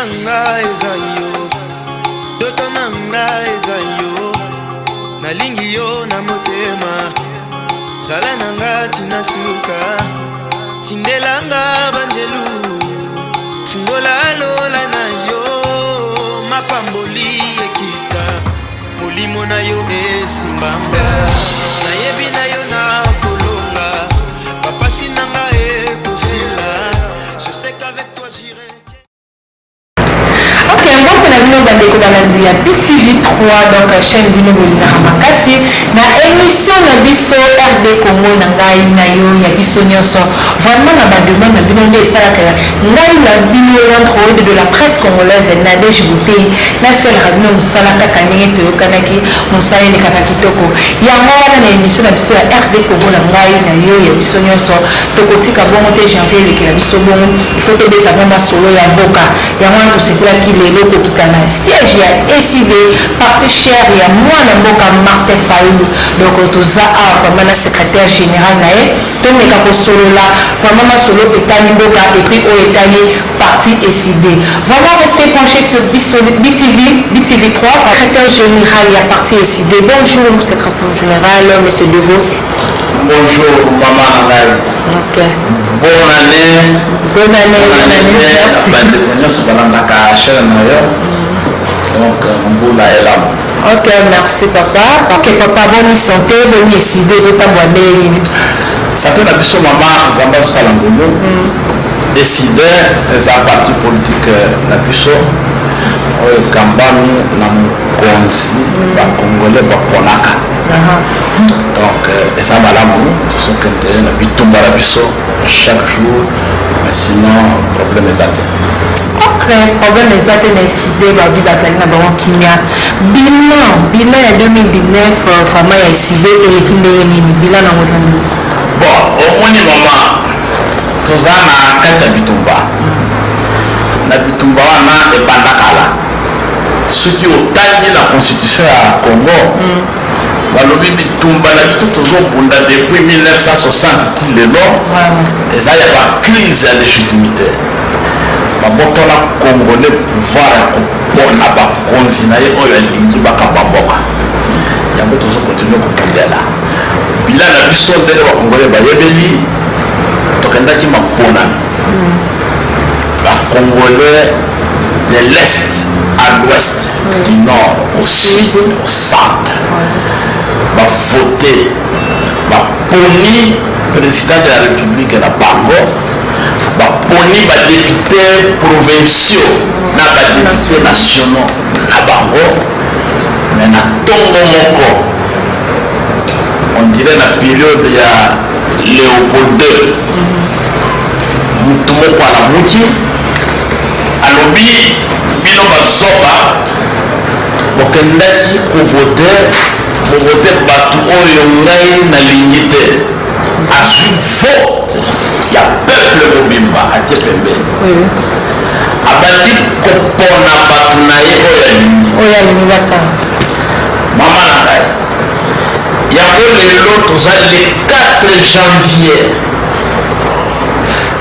nanga eza yo, ndoto nanga eza yo, nalingi yo na motema, zala nanga tina suka, tindelanga banjelu, fungola lola na yo, mapamboli ekita, molimo na yo esimbanga, nayebi na yo na kolonga, papasi nanga ekosila, je sais qu'avec toi j'irai. Ok, bon pour la vidéo bandeko balandi ya BTV3 donc chaîne bino bolina makasi na émission na biso RD Congo na ngai na yo ya biso nyonso vraiment na bandema na bino nde esalaka ngai na bino l'entre de la presse congolaise Nadège Bouteille na sala bino mosala kaka ndenge toyokanaki mosala ne kaka kitoko yango wana na émission na biso ya RD Congo na ngai na yo ya biso nyonso tokotika bongo te janvier lekela biso bongo il faut tobeta bongo solo ya mboka yango wana tosepelaki lelo kokita na siège ya SID parti cher ya mwana mboka Martin Fayulu donc toza a vraiment na secrétaire général na ye tomeka kosolola vraiment masolo etali mboka et puis oyo etali parti SID vraiment restez branchés sur BTV3 secrétaire général ya parti SID. Bonjour secrétaire général monsieur Devos. Bonjour maman Ngai. Ok. Bonne année. Bonne année. Merci. Donc Mboula est là. Ok, merci papa. Ok papa, bonne santé, bonne SID, ça peut la biso maman Zamba Salangolo. SID est un parti politique la biso. Kambami na mukonzi ba Congolais ba ponaka. Donc ça va là tout ce que na bitumba la biso chaque jour mais sinon problème est atteint. Ok, problème est atteint na SID ba bi bazali na bango kimia. Bilan ya 2019 fama ya SID et kindé nini bilan na mozambi. Bon, au moins maman tozana kati bitumba. Na bitumba wana ebandakala. Ce qui otali la constitution à Congo, balobi bitumba na biso tozobunda depuis 1960 til lelo eza ya ba crise ya légitimité babotola congolais pouvoir ya kopona bakonzi na ye oyo alingi bakamba mboka yango tozokontinue kopondela bila na biso ndenge bacongolais bayebeli tokendaki maponami bacongolais de l'est à l'ouest, du nord au sud, au centre. Va voter, va poni président de la République na Bango, va poni va député provinciaux, na va député nationaux na Bango, mais na Tongo Moko. On dirait la période il y a Léopold II. Moutoumoko à la Mouti. Alobi bino bazoba bokendaki kovote bato oyo ngai nalingi te azwi vote ya peuple mobimba atie pembeni abandi kopona bato na ye oyo alingi basala mama na ngai yango lelo toza le 4 janvier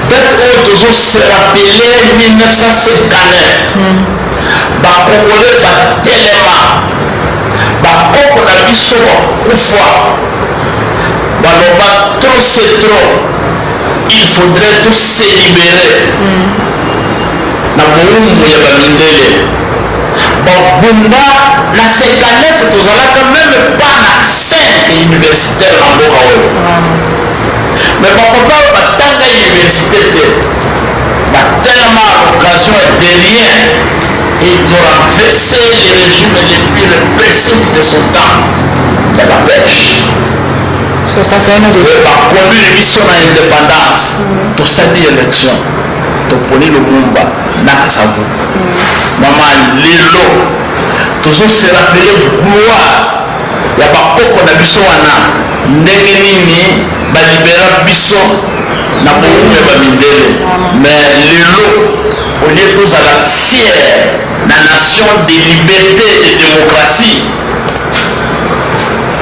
date oyo tozose rappele 1959 bacongolais batelema bakoko na biso bakufa baloba trop c'est trop il faudrait tout se libérer na bowumu ya bamindele babunda na 59 tozalaka meme bana 5 universitaire na mboka oyo mais bapapa oyo batanga université te batelema occasion de rien ils ont renversé les régimes les plus répressifs de son temps ya babelge bakonduire biso na indépendance tosali élection toponi lumumba na kasavu mama lelo tozose rappele gloire ya bakoko na biso wana ndenge nini balibera biso na bowumu ya bamindele mais lelo olie tozala fier na nation de liberté et de démocratie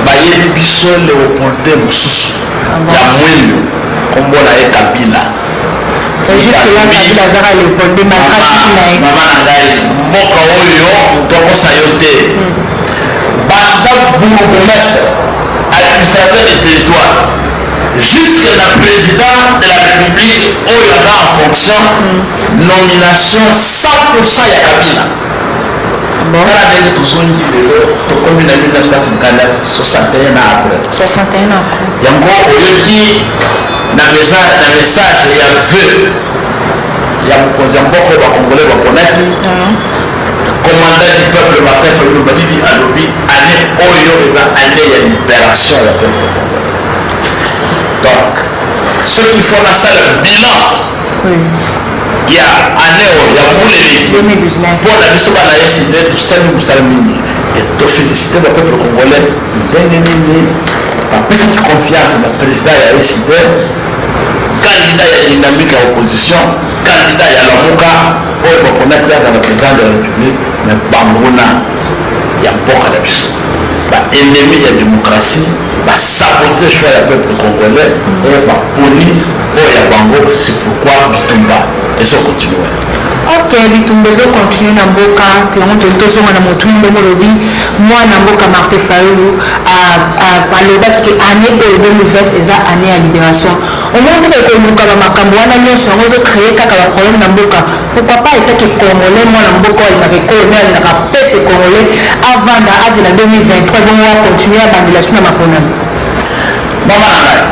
bayebi biso léopoldin mosusu ya mwendo kombo na ye kabila juste là Kabila azaka Léopold malgré mama na ngai mboka oyo tokosa yo te banda bourgmestre administrateur de territoire jusque na président de la république oyo aza en fonction nomination 100% ya Kabila tala ndenge tozongi lelo tokomi na 1959 61 ans après 61 ans yango oyoki na message ya vœu ya mokonzi ya mboka oyo bakongolais baponaki commandant du peuple Martin Fayulu Madidi alobi année oyo eza année ya libération ya peuple congolais. Donc ceux qui font nasala bilan ya année oyo ya muleleki mpona biso bana yeside tosali mosala mingi tofélicite le peuple congolais ndenge nini bapesaki confiance na président ya eside candidat ya dynamique ya opposition candidat ya lamuka oyo baponaki aza na président de la république me banguna ya mboka na biso baennemi ya démocratie basabote choix ya peuple congolais oyo baponi oyo ya bango c'est pourquoi bitumba ezokontinue. Ok, bitumba ezokontinue na mboka yango tozonga na motuni ndenge olobi mwana mboka Martin Fayulu alobaki ke année oyo 2020 eza année ya libération omoni mpe ekoluka bamakambo wana nyonso yango ezocreye kaka baproblème na mboka pourquoi pas etaki congolais mwana mboka oyo alingaka ekolomi alingaka peuple congolais avanda azela 2023 bongo akontinue abandela so na maponami mama na ngai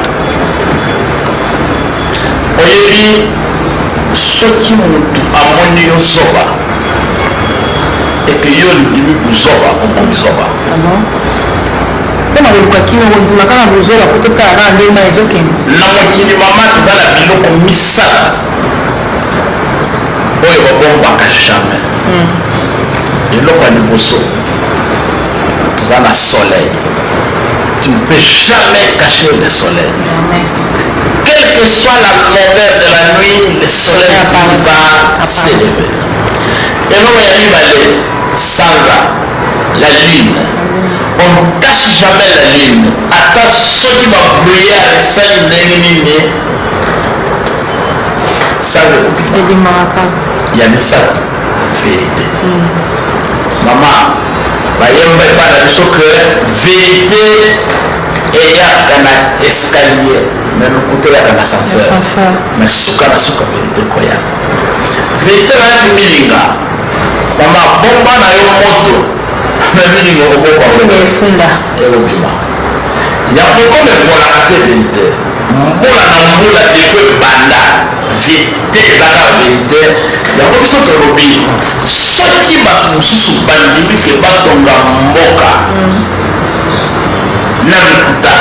oyebi soki motu amoni yo zoba eke yo ndimi buzoba okomi zoba mpe na kolukaki yango ndima kaka bozoba po totala kaka ndenge ezokende na mokili mama toza na biloko misala oyo babombaka jamais eloko ya liboso toza na soleil tu ne peux jamais cacher le soleil quelle que soit la longueur de la nuit le soleil finit par s'élever eloko ya mibale sanza la lune on ne cache jamais la lune ata soki babrouillard esali ndenge nini sanza ebimaka ya misato vérité mama bayemba epa na biso ke vérité eyaka na escalier me lokuta eyaka na ascenseur me suka na suka vérité koya vérité nayaki milinga mama bomba na yo moto me milinga okokwaefunda elobima ya kokoma ekolaka te vérité mbula na mbula depo ebanda vérité ezaka vérité yango biso tolobi soki bato mosusu bandimi ke batonga mboka na lokuta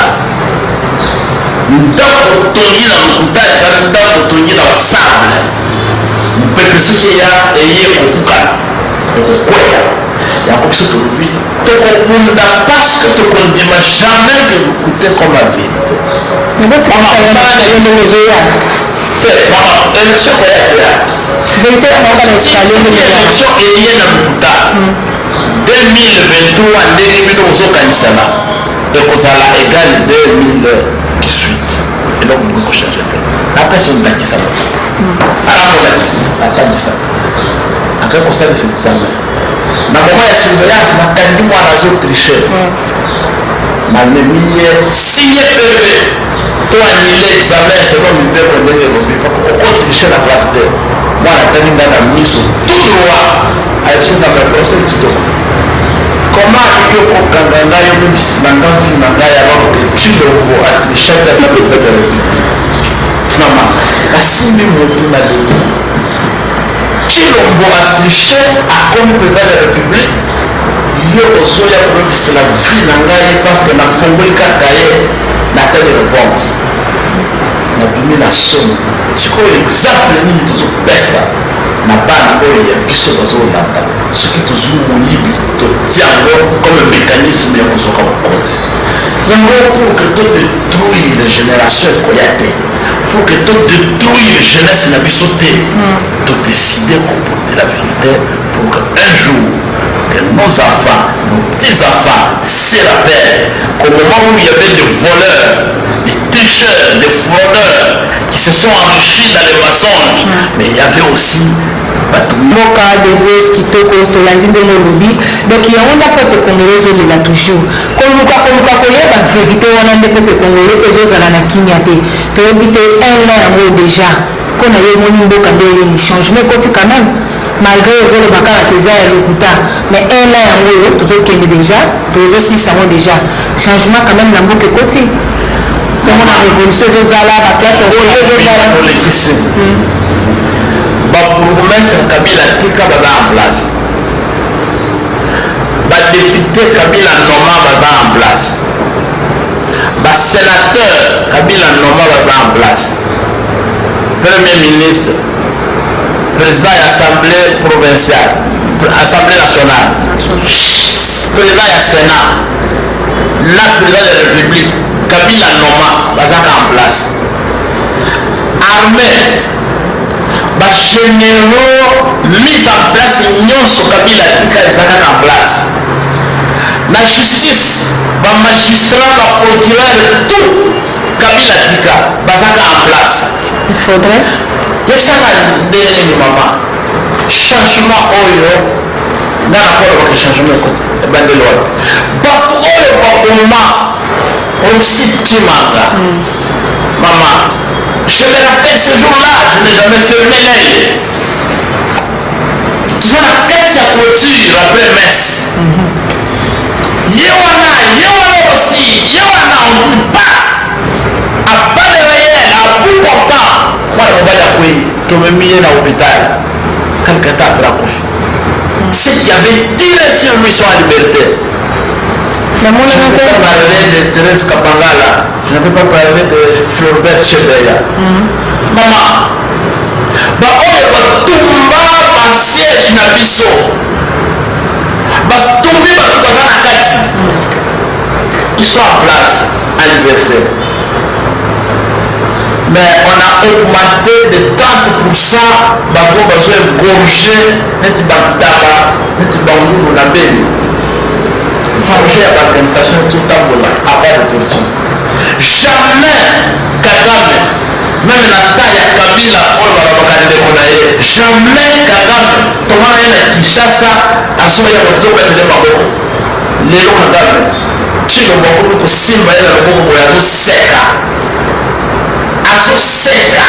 ndako tongi na lokuta eza ndako tongi na basable mopepe soki eye kokukana ekokwea yango biso tolobi tokokunda parce que tokondima jamais ke lokuta comme la vérité élection koya koya élection eye na lokuta 2023 ndenge bino bozokanisana ekozala égal 2018 eloko mokoki kochange te napesi ondakisa moto alamolakisi atandisaka akei kosalisa examen na moma ya surveillance nakangi mwana azotriche namemi ye signe pv to anile examen selon mibeko ndenge elobi okotriche na place te mwana atangi ngai na miso tout droit ayebisi na meprocès kitoko comment akoki okokanga ngai omebisi na nga mfi na ngai alors que tilongo atrichaki aza président de la république mama asimbi motu na lelo tilongo atriche akomi président de la république yo ozoya komebisela vi na ngai parce que nafungoli kaka ye natali réponse nabimi na somo sikoyo exemple nini tozopesa na bana oyo ya biso bazolanda soki tozwi moyibi totia yango comme mécanisme ya kozoka mokonzi yango pour que todétruire génération ekoya te pour que todétruire jeunesse na biso te todécide kobonde la vérité pour que un jour que nos enfants, nos petits-enfants se rappellent qu'au moment où il y avait des voleurs, des tricheurs, des fraudeurs qui se sont enrichis dans les mensonges, mais il y avait aussi mboka devese kitoko tolandi ndenge olobi donc yango nda peuple congolais ezolela toujours koluka koyeba vérité wana nde peuple congolais ezozala na kimia te toyebi te un an yango déjà mpo na ye moni mboka nde eyeni changement ekoti quand même malgré ezoloba kaka eza ya lokuta mais un an yango oyo tozokende déjà tozosisa yango déjà changement quand même na mboka ekoti tomona révolution ezozala baplace ezozala bourgmestre Kabila tika baza en place, député Kabila Noma baza en place, sénateur Kabila Noma baza en place, premier ministre, président de l'Assemblée provinciale, Assemblée nationale, président du Sénat, la président de la République Kabila Noma baza en place, armée généraux mis en place nyonso Kabila tika ezaka en place la justice magistrat procureur tout Kabila tika bazaka en place il faudrait yesaka ndenge mama changement oyo ngana koloba changement ekoti ebandeli wapi bato oyo baboma aussi timanga mama. Je me rappelle ce jour-là, je n'ai jamais fermé l'œil. Je me rappelle sa clôture après messe. Yewana aussi, Yewana on dit paf. À bas de réel, à bout portant. Moi, je vais dire que je me mis à l'hôpital. Quelqu'un t'a pris la couche. Ceux qui avaient tiré sur lui sont en liberté. Je ne vais pas parler de Thérèse Kapangala. Je ne vais pas parler de Floribert Chebeya. Maman, baoyo batumba basiège na biso batumbi bato baza na kati ils sont en place en liberté mais on a augmenté de 30% bato bazo égorgé neti bantaba neti bangulu na beni projet ya baorganisation totambola à part de torture jamais Kagame même na temps ya Kabila oyo balobaka ndeko na ye jamais Kagame tomona ye na Kinshasa asoya kozobetele maboko lelo Kagame tino bakomi kosimba ye na loboko boye azoseka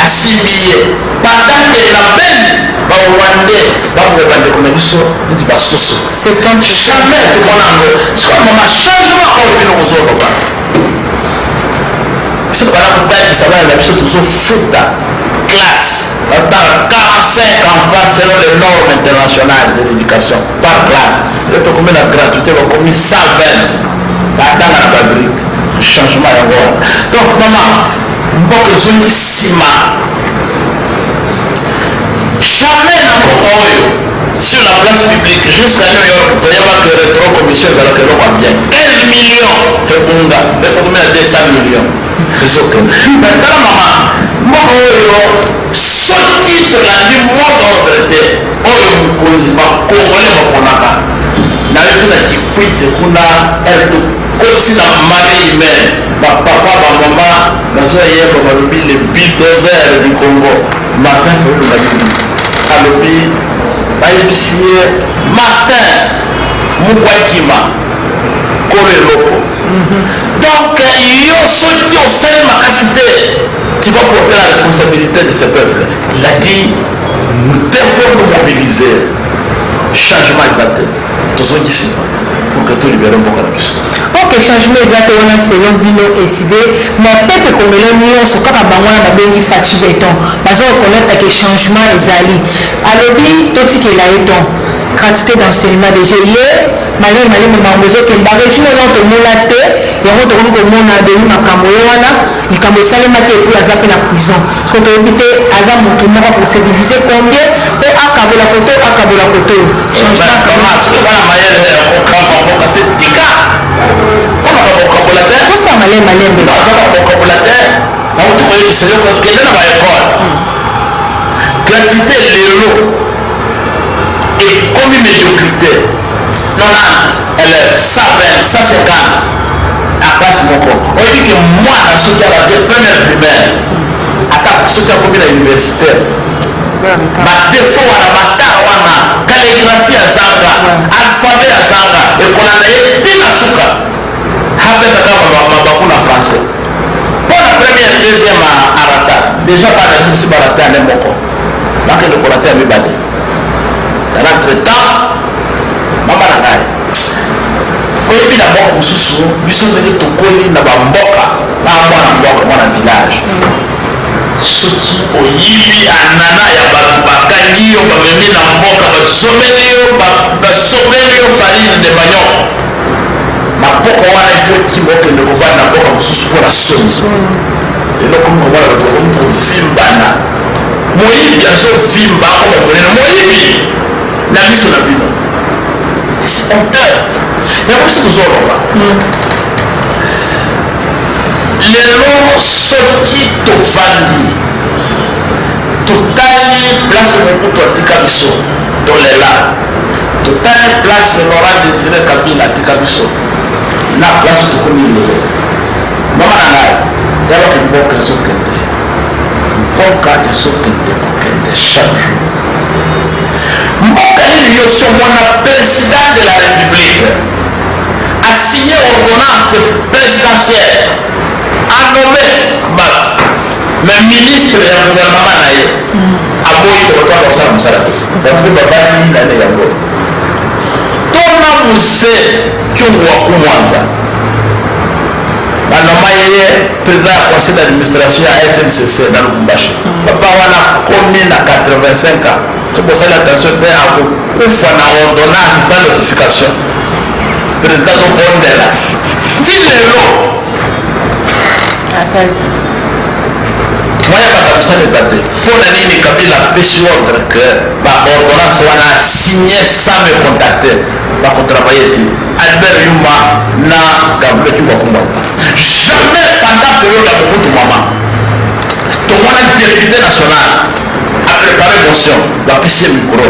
asimbi ye pendant que na beni barwande baboya bandeko na biso neti basoso jamais tomona yango sikoyo mama changement oyo bino kozoloba biso bana kobakisa bana na biso tozofuta classe batala 45 enfants selon les normes internationales de l'éducation par classe le tokomi na gratuité bakomi 120 batanga na babrique changement yango wana donc mama mboka ezongi nsima jamais na mboka oyo sur la place publique jusqu'à New York toyebaka rétro commission ezalaka eloko ya bien 1 million ebunga nde tokomi na 200 millions ezokende mais tala mama mboka oyo soki tolandi mot d'ordre te oyo mokonzi bakongole baponaka nayoki na kikwite kuna koti na mare humaine bapapa bamama bazoyeba balobi le bulldozer du Congo Martin Fayulu Madidi alobi bayebisi ye Martin Mugwakima kolo eloko donc yo soki osali makasi te tu vas porter la responsabilité de ce peuple il a dit nous devons nous mobiliser changement exact tozongi nsima pour que tolibere mboka na biso ok changement eza te wana selon bino eside mais peuple congolais nyonso kaka bango wana babengi faci beton baza reconnaître ke changement ezali alobi totikela ye ton gratuité d'enseignement déjà ye malgré malema bango ezokende barégime oyo tomona te yango tokomi komona demi makambo ye wana likambo esalemaki epui aza mpe na prison soki toyebi te aza motu moko pour se diviser combien mpe akabola koto changement mayele ya kokamba mboka te tika samaka bokabola te tosala malembe bokabola te bango tokoyebisa yo kokende na baekole gratuité lelo ekomi médiocrité 120, 150 à classe moko. On dit que moi, dans ce cas là, de première primaire, à ce cas comme la universitaire, ma défaut à la bataille, calligraphie à Zanga, alphabet à Zanga, et qu'on a eu Tina Souka, avec ma français. Pour la première et deuxième à Rata, déjà par exemple, si Barata à Nemoko, donc le Korata à Mibadi. Dans l'entretemps, maman n'a pas. Oyebi na mboka mosusu biso ndenge tokoli na bamboka bamwana mboka mwana village soki oyibi anana ya bato bakangi yo bamemi na mboka basomeli yo farine de manioc mapoko wana ifo ekima okende kovanda na mboka mosusu mpona somi eloko mikomona bato bakomi kovimbana moyibi azovimba akoma monene moyibi na miso na bino c'est honteux yango si tozoloba lelo soki tovandi totali place mobutu atika biso tolela totali place Laurent Désiré Kabila atika biso na place tokomi lelo mama na ngai yaloki mboka ezokende kokende chaque jour mboka nini nyonso mwana président de la république a signé ordonnance présidentielle a nommé mais ministre ya gouvernement na ye aboyi kokotwaka kosala mosala te bato mpe bavandi nane yango tona mose kyongo wa kumwanza banoma ye président ya conseil d'administration ya SNCC na Lubumbashi papa wana komi na 85 ans soki osali attention te akokufa na ordonnance sans notification président tobondela ti lelo moya bata mosala eza te mpona nini Kabila apesi ordre que baordonnance wana signe sans me contacter bakotravaille te Albert Yuma na Gabriel Kiwa Kumbaza jamais pendant période ya mobutu mama tomona député national a préparé motion bapesi micro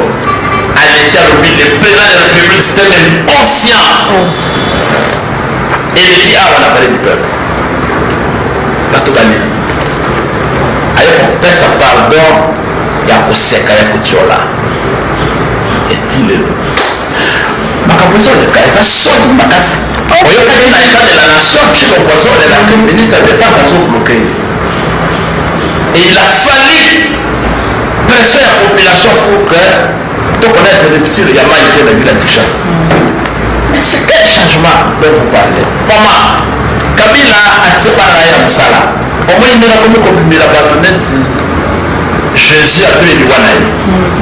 aleki alobi le président de la république c'était même conscient eleki awa na palais du peuple bato banini aye kopesa pardon ya koseka ya kotiola eti lelo makambo ezoleka eza soni makasi oyokaki na état de la nation chilongo azolelaka ministre ya défense azobloke et il a fallu presser la population pour que connaître les petits ya mai te na ville ya Kinshasa. Mais c'est quel changement dont vous parlez? Maman Kabila atie bana ya mosala omoni ndenge akomi kobimela bato neti Jésus apeleli wana ye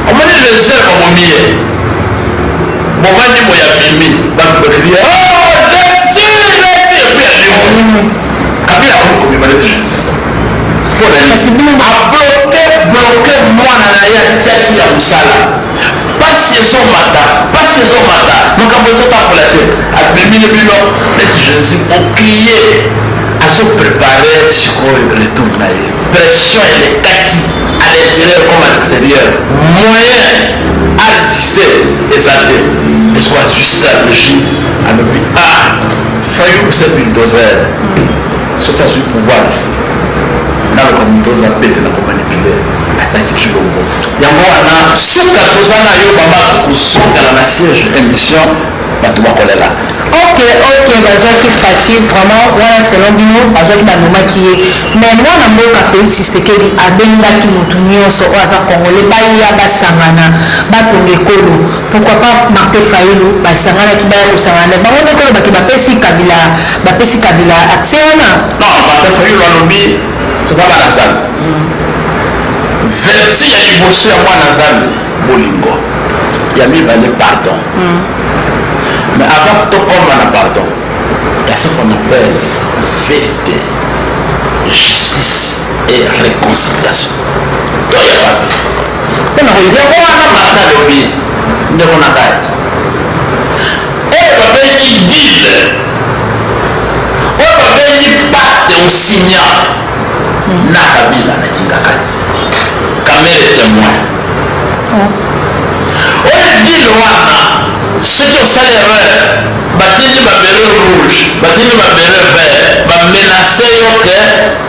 omoni Jésus babomi ye bovandi boya bimi bato bakrie Kabila akomi kobima neti Jésus abloke mwana na ye atiaki ya mosala pasi ezomata makambo ezotambola te abimili bino neti Jésus oklie azoprépare sikoyo retour na ye pression elekaki à l'intérieur comme à l'extérieur moyen à résister eza te ezwa juste stratégie alobi fayu ose bulldozer soki azwi pouvoir ici naloka moto oza pete na komanipule ataki kilongo yango wana suka toza na yo mama tokozongela na siège émission bato bakolela ok bazwaki fati vraiment wana selon bino bazwaki banomaki ye mais mwana mboka Félix Tshisekedi abengaki motu nyonso oyo aza congolais baya basangana batonga ekolo pourquoi pas Martin Fayulu basanganaki baya kosangana bango nde kolobaki bapesi Kabila accès wana non Martin Fayulu alobi toza bana nzambe vertu ya liboso ya mwana nzambe bolingo ya mibale pardon mais avant tokoma na pardon il y a ce qu'on appelle vérité justice et réconciliation toyebabe yango wana marta alobi ndeko na ngai oyo babengi dile oyo babengi pacte osinya na Kabila na kingakati kamere témoin oyo dile wana soki osala erreur batindi batini babere rouge batini babere vert bamenace yo ke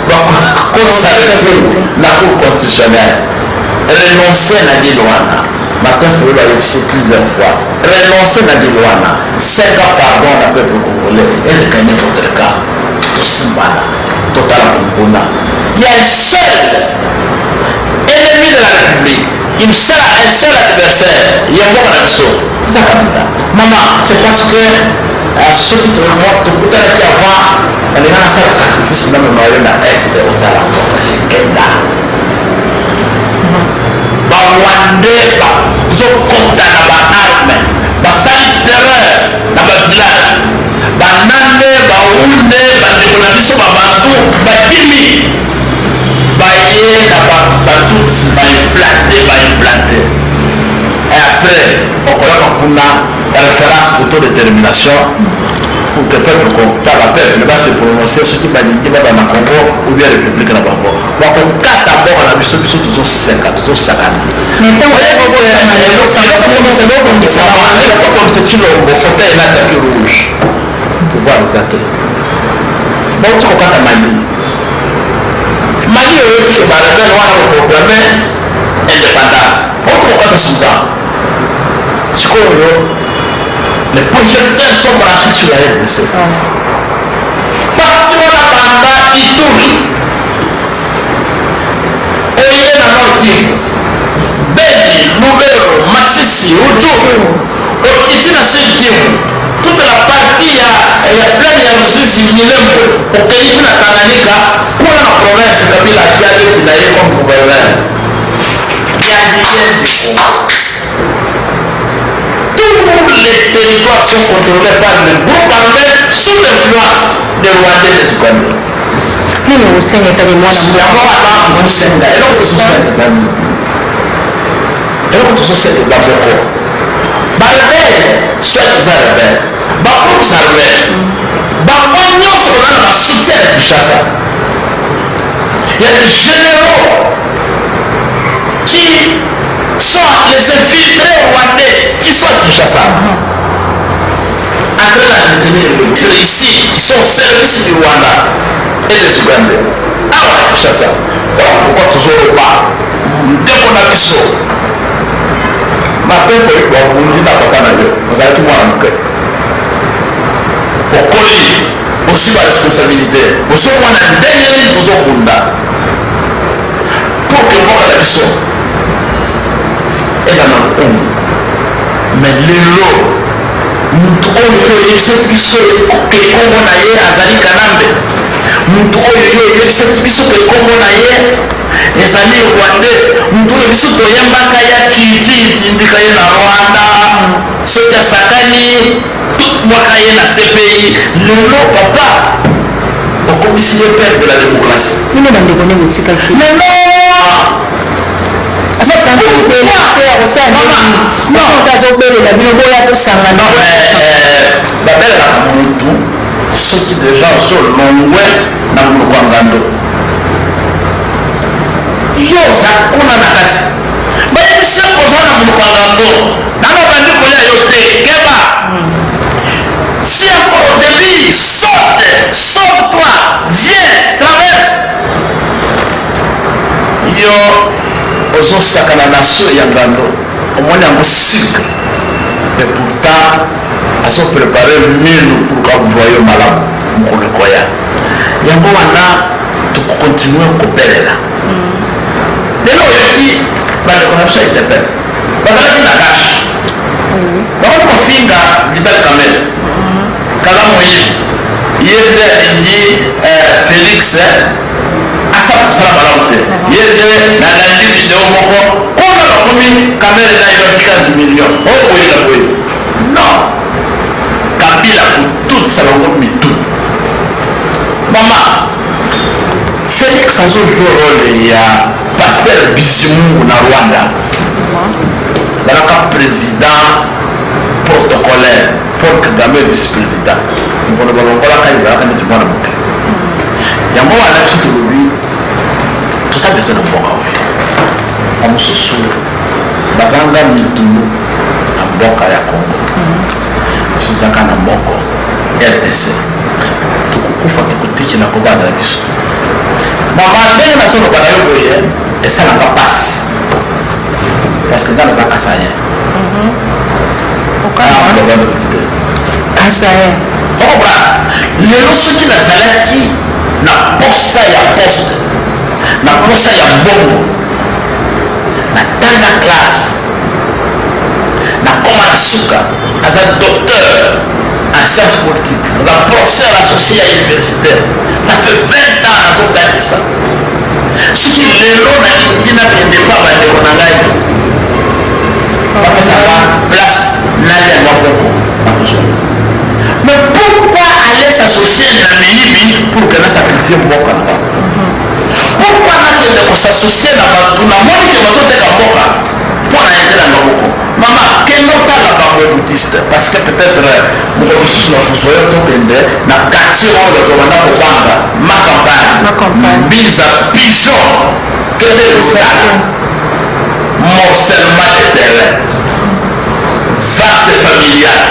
bakokotisa na cour constitutionnelle renoncer na dilo wana Martin Fayulu a réussi plusieurs fois renoncer na dilo wana 5 ans pardon na peuple congolais et regagner votre cas tosimbana totala konkuna il y a un seul ennemi de la République un seul adversaire yamboka na biso eza Kabila mama c'est parce que soki tokutanaki avant alinga nasala sacrifice na memayo na este otala tokasi kenda bawande bazokota na baarme basali terreur na bavillage banande baunde bandeko na biso babantu bakimi baye na batutsi baimplante et après okolaka kuna référence autodétermination pour que peuple par la peuple ne va se prononcer soki balingi baba na Congo ou bien république na bango bakokata mboka na biso tozosakana comme c'est chilombo fauteuil na tapis rouge pouvoir eza te bauti kokata Mali oyoki ke barebele wana koproclame indépendance bauti kokata Soudan sikoyo les projecteurs sont branchés sur la RDC. Partout la banda Ituri, Oye na Nord Kivu, Beni, Lubero, Masisi, Rutshuru, Okiti na Sud Kivu, toute la partie ya plaine ya Lusisi, Minembwe, Okiti na Tanganyika, pour la province Kabila Diaye qui n'a eu comme gouverneur. Tous les territoires sont contrôlés par le groupe armé sous l'influence des Rwandais et des Ougandais. Mimi usenge tali mwana Musenga eloko tozosenga eza nini eloko tozosenga eza moko barebele soit eza rebele bagroupe armé bango nyonso bana na soutien ya Kinshasa. Il y a des généraux qui sont les infiltrés rwandais qui sont à Kinshasa en train d'entretenir le tir ici son service du Rwanda et des Ougandais awa à Kinshasa. Voilà pourquoi tozoloba ndeko na biso Martin Fayulu babundi na papa na yo ozalaki mwana moke okoli ozwi baresponsabilité ozomona ndenge nini tozokunda pour que mboka na biso eza na lokumu mais lelo mutu oyo oyebisaki biso ke kombo na ye azali Kanambe mutu oyo oyebisaki biso ke kombo na ye ezali Rwandais mutu oyo biso toyembaka ya titi etindika ye na Rwanda soki asakani tutbwaka ye na CPI lelo papa okomisi ye père de la démocratie mino bandeko nde botikaki lelo otazobelela bino boya tosangana babelelaka motu soki deja osolongwe na monoko ya ngando yo oza kuna na kati bayebisa koza na monoko ya ngando nanga bandi kolia yo te keba si encore au début saute sauve-toi viens traverse yo ozosakana na so ya ngando omoni yango cycle et pourtant azoprépare minu pour kabuwa yo malamu mokolo ekoya yango wana tokokontinue kobelela lelo oyoki bandeko na biso ya UDPS bazalaki na kashe bakoni kofinga Vital Kamerhe kala moyini ye nde alingi Félix asala kosala malamu te ye nde nalandi video moko kuna bakomi Kamerhe na ebaki 15 million oyo boye na boye non Kabila kotutisa bango mitu mama Félix azojue role ya Pasteur Bizimungu na Rwanda azalaka président protocolaire Paul Kagame vice-président mokolo balongolaka ezalaka neti mwana moke yango wana biso tolobi toza besoin na mboka oyo bamosusu bazanga mitulu na mboka ya Congo biso ozaka na moko RDC tukukufa tukutiki na kobanda biso mama ndenge nazoloba na yo boye esalaka pasi parce que nga naza kasanye kasanye okobra lelo soki nazalaki na posa ya poste na posa ya mbongo natanga classe nakoma na suka aza docteur en sciences politiques aza professeur associé à universitaire ça fait 20 ans nazotangisa soki lelo nalingi nakende pa bandeko na ngai bapesaka place nalia maboko nakozonga mais pourquoi aller s'associer na milibi pour que nasacrifie mboka na bango pourquoi nakende kosasocier na bato namoni ke bazoteka mboka mpo na yende na maboko mama kende otala bango boutiste parce que peut-être moko mosusu na kozoyo tokende na quartier oyo tobanda kobanga ma campagne mbisa biso kende stade morcellement de terrain vente familiale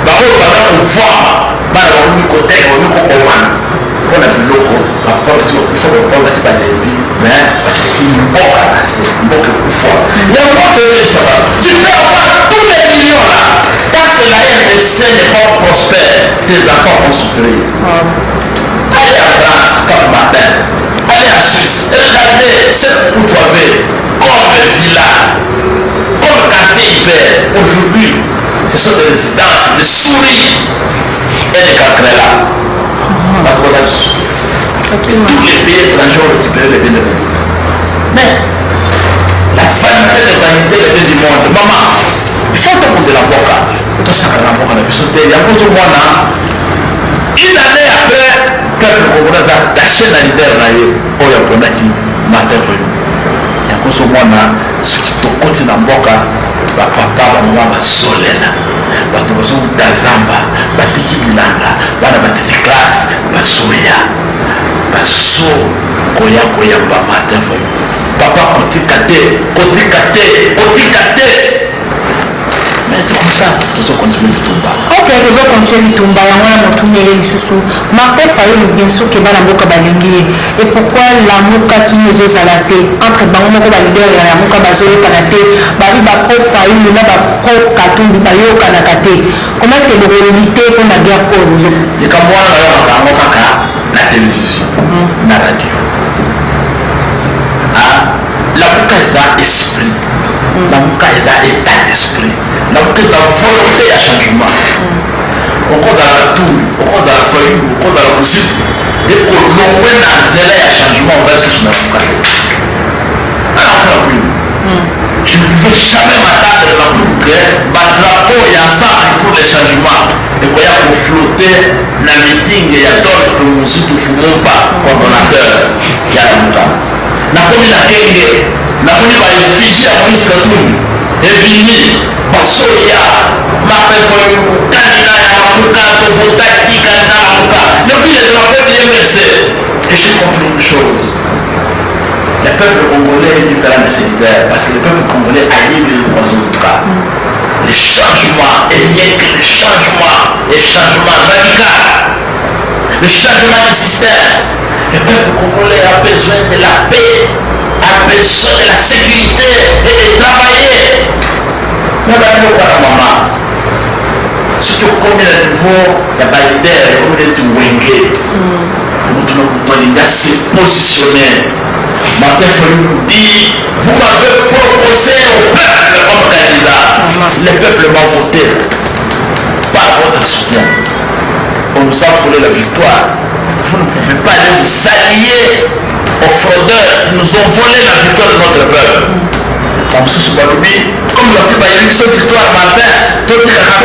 bango banda kovama bana bakomi koteka bakomi kokomana mpona biloko bapapa basi bapapa basi balembi mais bateki mboka na se mboka ekufa yango toyebisaka tu peux avoir tous les millions là tant que la RDC n'est pas prospère tes enfants vont souffrir allez en France comme matin allez en Suisse regardez ce que vous trouvez comme villa comme quartier hyper aujourd'hui ce sont des résidences de souris et de cancrela tous les pays étrangers ont récupéré les biens de monde. Mais la vanité des vanités des biens du monde, maman, il faut te prendre de la boca. Tout ça, la boca, la bisote, il y a un peu de mois. Une année après, peuple congolais a taché la leader naïe, oh, il y a un peu qui Martin Fayou. Il y a un peu de mois, ceux qui te côté dans la boca, papa, maman, solela. Bato bazokuta zamba batiki bilanga bana batiki classe bazoya baso koya koyamba Martin Fayou papa kotika te mais c'est comme ça tozo continue bitumba ok tozo continue bitumba yango na motuneli lisusu Martin Fayou bien sûr ke bana mboka balingi et pourquoi lamukaki ezozala te entre bango moko balider ya lamuka bazoyokana te babi bapro Fayou na bapro Katumbi bayokanaka te comment est-ce que bokoleli te mpona guerre oyo bozo likambo wana bayokaka yango kaka na télévision na radio lamuka eza esprit lamuka eza état d'esprit lamuka eza volonté ya changement okozala Katumbi okozala Fayou okozala Mositu ekolongwe na nzela ya changement oza lisusu na lamuka te alakala kuyo je ne pouvais jamais m'attendre na kuke badrapeau ya ensemble pour le changement ekoya koflotte na meeting ya Dolph Mositu Fumumpa coordonnateur ya lamuka nakomi na kenge namoni baeffiche ya Moïse Katumbi ebimi basoya Martin Fayou candidat ya lamuka tofotaki candidat lamuka depuis le drapeau de MLC et j'ai compris une chose. Le peuple congolais est différent de ses leaders parce que le peuple congolais a eu le Ouazouka. Le changement est rien que le changement radical. Le changement du système. Le peuple congolais a besoin de la paix, a besoin de la sécurité et de travailler. Mais maman, ce qui est commis à niveau, il y a pas leader, il y a des Wenge. Nous devons se positionner. Martin Fayou nous dit, vous m'avez proposé au peuple comme candidat. Le peuple m'a voté par votre soutien. On nous a volé la victoire. Vous ne pouvez pas aller vous allier aux fraudeurs qui nous ont volé la victoire de notre peuple. Comme ce soit comme nous avons eu cette victoire Martin, tout est à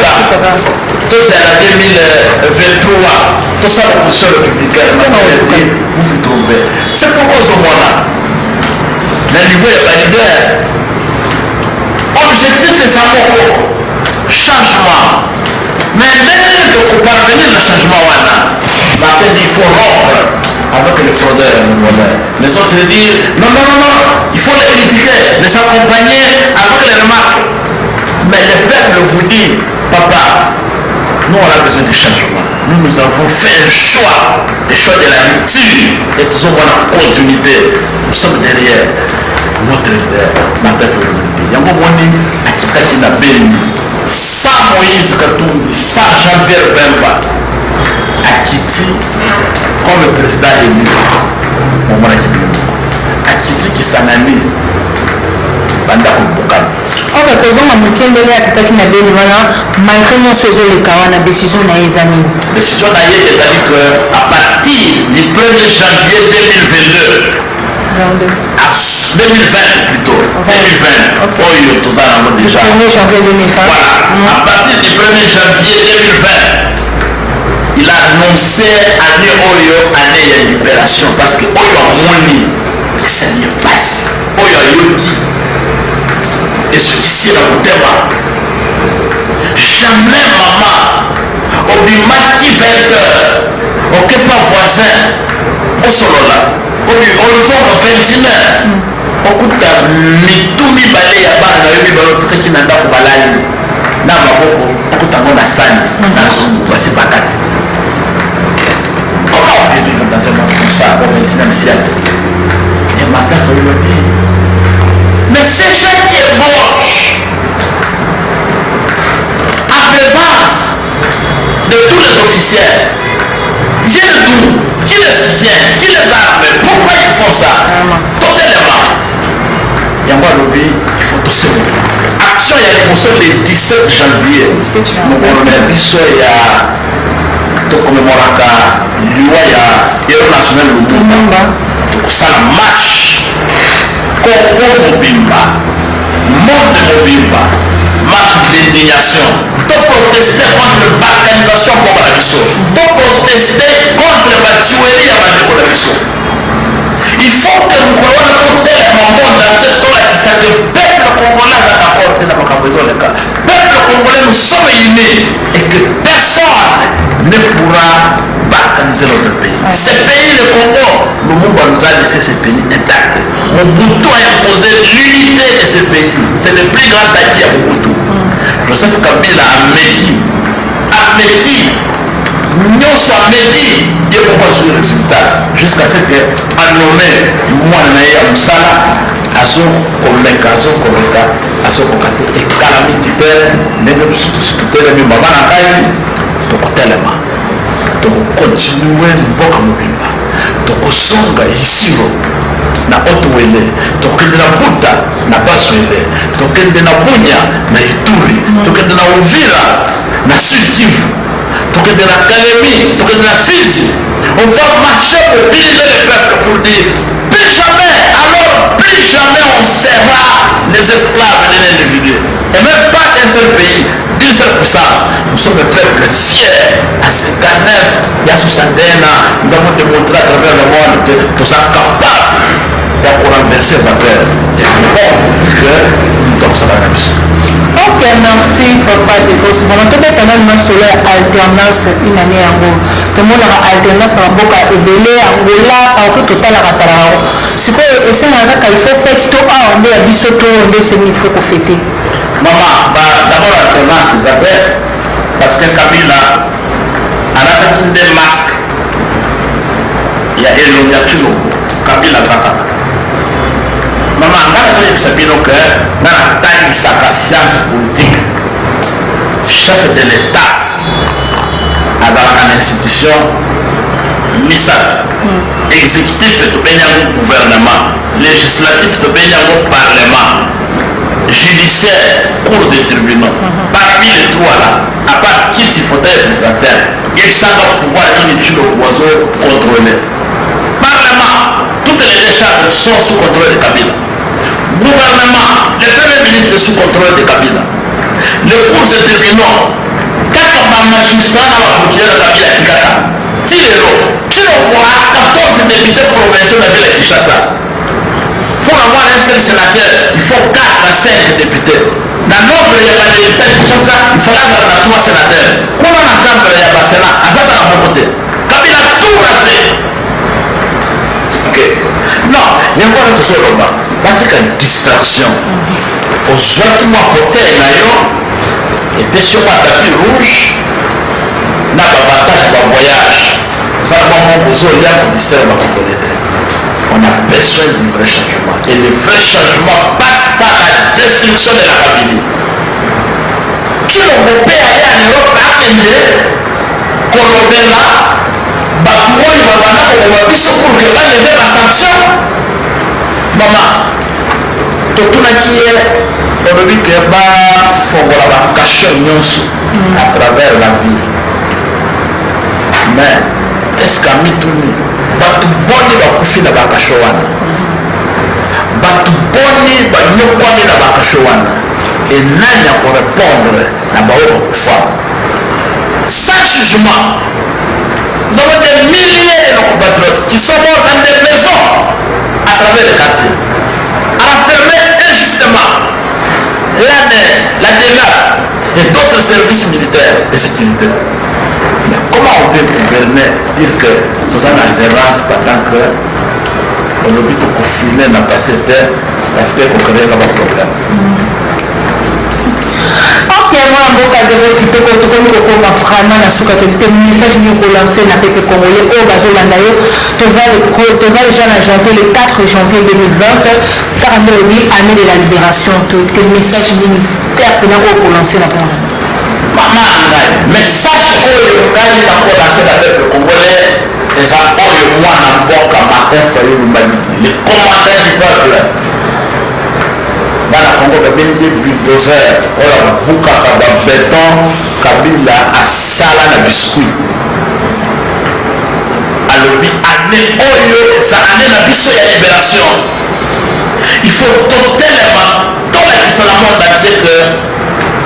tout c'est en 2023, tout ça l'opposition républicaine, vous vous trompez. C'est pourquoi ce mois-là, le niveau est validé. Objectif c'est ça, changement. Mais dès que parvenir le changement, Martin dit il faut rompre avec les fraudeurs et les voleurs. Les autres disent non, il faut les critiquer, les accompagner avec les remarques. Mais le peuple vous dit, papa, Nous, on a besoin de changement. Nous avons fait un choix, le choix de la rupture. Et tout ça, on a continuité. Nous sommes derrière notre leader, Martin Fayulu. Il y a un moment qui n'a béni. Sans Moïse Katumbi, sans Jean-Pierre Bemba, Akiti, comme le président élu, Akiti qui s'en a mis, Banda Koubokani. Ok, kozonga mokendeli akitaki na beni wana malgré nyonso ezoleka wana décision na ye eza nini? Décision na ye ezali que à partir du 1er janvier 2022 à 2020 plutôt 2020 oyo toza nango déjà 1er janvier 2020 voilà à partir du 1er janvier 2020 il a annoncé année oyo année ya libération parce que oyo amoni esali epasi oyo ayoki esukisi na motema jamais mama obimaki 20 heures okepa voisin osolola olozonga 21 heures okuta mitu mibale ya bana na yo mibale otikaki na ndako balali na maboko okutango na sani na zungu basi bakati. Comment on peut vivre dans un monde comme ça au 21e siècle? Et Martin Fayulu dit mais ces gens qui ébauchent en présence de tous les officiels viennent d'où? Qui les soutient? Qui les arme? Pourquoi ils font ça? Totalement. Il y a un lobby, il faut tous se mobiliser. Action, il y a l'émotion le 17 janvier. Mon colonel Bisso, il y a tout commémoraka liwa ya héros national Lumumba. Donc ça la marche. Congo Mobimba, monde Mobimba, marche d'indignation. Pour protester contre la balkanisation pour la Bisso. Pour protester contre la tuerie à la Bisso. Il faut que nous voyons le monde entier que le peuple congolais a apporté dans le peuple congolais, nous sommes unis et que personne ne pourra balkaniser notre pays. Ce pays, le Congo, le Lumumba nous a laissé ce pays intact. Mobutu a imposé l'unité de ce pays. C'est le plus grand acquis à Mobutu. Joseph Kabila a médit. Nyonso amedi ye moko azwi résultat jusqu'à ce que anome mwana na ye ya mosala azokomeka azokoka te ekala mingi te ndenge biso totelemi mama na ngai tokotelema tokokontinue mboka mobimba tokosonga isiro na Otwele tokende na Buta na Baswele tokende na Bunya na Ituri tokende na Uvira na Sud Kivu tokende na Kalemi tokende na Fizi. On va marcher pour mobiliser le peuple pour dire plus jamais, alors plus jamais on sera les esclaves d'un individu et même pas d'un seul pays, d'une seule puissance. Nous sommes un peuple fier. À 59, il y a 61 ans, nous avons démontré à travers le monde que nous sommes capables de renverser les affaires. Et c'est bon aujourd'hui que nous sommes sur la mission. Ok, merci Papa Devos. Bon, en tout cas, tu as sur l'alternance une année en gros. Tout le monde a alternance dans la boca et belé, Angola, partout total à Ratarao. Ce que aussi, il faut faire tout on est à Bissoto, on est il faut fêter. Maman, d'abord l'alternance, c'est après, parce que Kabila, à la tête des masques, il y a Elonia Chilo, Kabila Zaka. Maman, ngana ça yebisa bino que ngana tangisaka science politique chef de l'état azalaka na institution misala exécutif tobengi yango gouvernement législatif tobengi yango parlement judiciaire cours et tribunaux parmi les trois là à part kiti fauteuil présidentiel yebisanga pouvoir nini tino oiseau contrôler parlement toutes les charges sont sous contrôle de Kabila. Gouvernement, le premier ministre est sous contrôle de Kabila. Le cours et tribunaux, quatre magistrats dans la procureur de Kabila Tikata. Tirero, qui aura 14 députés provinciaux de la ville de Kinshasa. Pour avoir un seul sénateur, il faut 4 à 5 députés. Dans le nombre, il y a pas de Kinshasa, il faut avoir 3 sénateurs. Comment la chambre il y a pas sénat, à ça dans mon côté. Kabila tout rasé. Non, il y a encore un tout seul là. Batika distraction. Aux gens qui m'ont voté là, et puis sur moi tapis rouge, Zolia pour distraire ma Congolais. On a besoin du vrai changement. Et le vrai changement passe par la destruction de la Kabylie. Qui l'ont fait aller en Europe à Kende, Kolobela, Bakouoi, Babana, Komabiso pour que pas lever ma sanction. Maman, tout le monde on dit que la cacher à travers la ville. Mais est-ce qu'à Mitouni, Batu Boni va coucher la Bakashowana, Batu Boni va Yoponi la Bakashowana, et Nanya pour répondre à Baoua Koufa. Sans jugement, nous avons des milliers de nos compatriotes qui sont morts dans des maisons à travers les quartiers, enfermés injustement. La DENA et d'autres services militaires et sécurité. Mais comment on peut gouverner, dire que nous avons une alternance pendant que on oublie tout confiné n'a pas cette terre parce que qu'on crée un problème. Ok, moi, mboka de respecter quand on a vraiment la sous-catégorie, message nous relancer dans le peuple congolais au Bazolanda. Tous les gens en janvier, le 4 janvier 2020, 42 année de la libération. Que message nous clair pour nous relancer la parole. Maman, message que nous avons lancé dans le peuple congolais, les apôtres moi dans Mboka Martin Fayou les commandants du peuple. Bana Congo babengi bulldozer oyo babukaka babeton Kabila asala na biskuit alobi année oyo eza année na biso ya libération. Il faut totalement tolakisa na monde entier que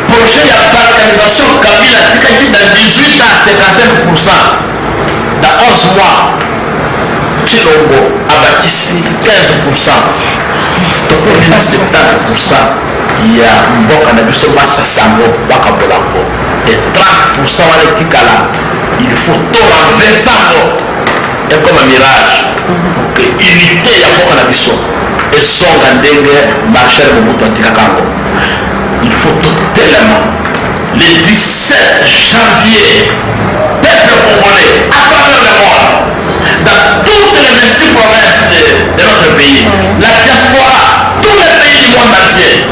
projet ya balkanisation Kabila tikaki na 18 à 55%. Dans 11 mois Chilombo abakisi 15%. C'est 70%. Il y a Mboka na biso basa sango baka bolango et 30% wale tikala. Il faut tout renverser et comme un mirage pour que l'unité ya Mboka na biso et songa ndenge marcher Mobutu atikakango. Il faut tout tellement le 17 janvier peuple congolais à travers le monde dans toutes les 26 provinces de notre pays, la diaspora, tous les pays du monde entier,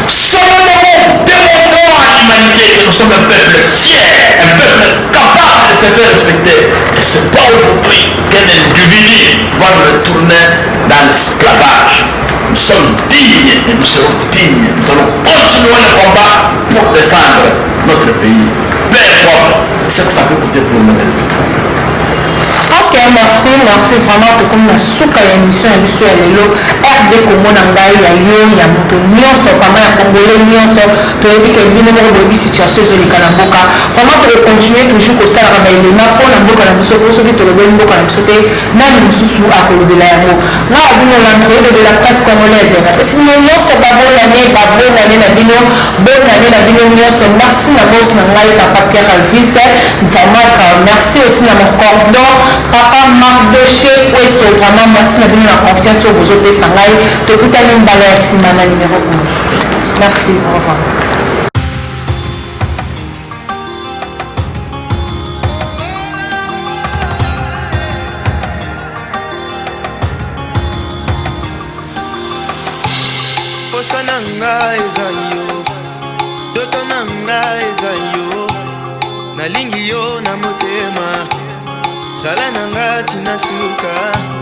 solennellement démontrons à l'humanité que nous sommes un peuple fier, un peuple capable de se faire respecter. Et ce n'est pas aujourd'hui qu'un individu va nous retourner dans l'esclavage. Nous sommes dignes et nous serons dignes. Nous allons continuer le combat pour défendre notre pays. Peu importe ce que ça peut coûter pour nous. Ok, merci vraiment pour comme la souka ya émission ya biso ya lelo RD Congo na ngai ya yo ya moto nyonso vraiment ya congolais nyonso toyebi ke bino moko boyebi situation ezoleka na mboka vraiment tokocontinue toujours kosalaka baelema mpona mboka na biso po soki tolobeli mboka na biso te nani mosusu akolobela yango ngai bino l'entrée de la presse congolaise esi bino nyonso babonane na bino bonane na bino nyonso merci na bosi na ngai papa Pierre Alvis Nzamaka merci aussi na mon cordon papa Marc Doché Kweso vraiment merci na bino na confiance oyo bozopesa ngai tokutani mbala ya nsima na numéro 11 merci au revoir. Posa na ngai eza yo, doto na ngai eza yo, nalingi yo na motema, zala na ngati na suka.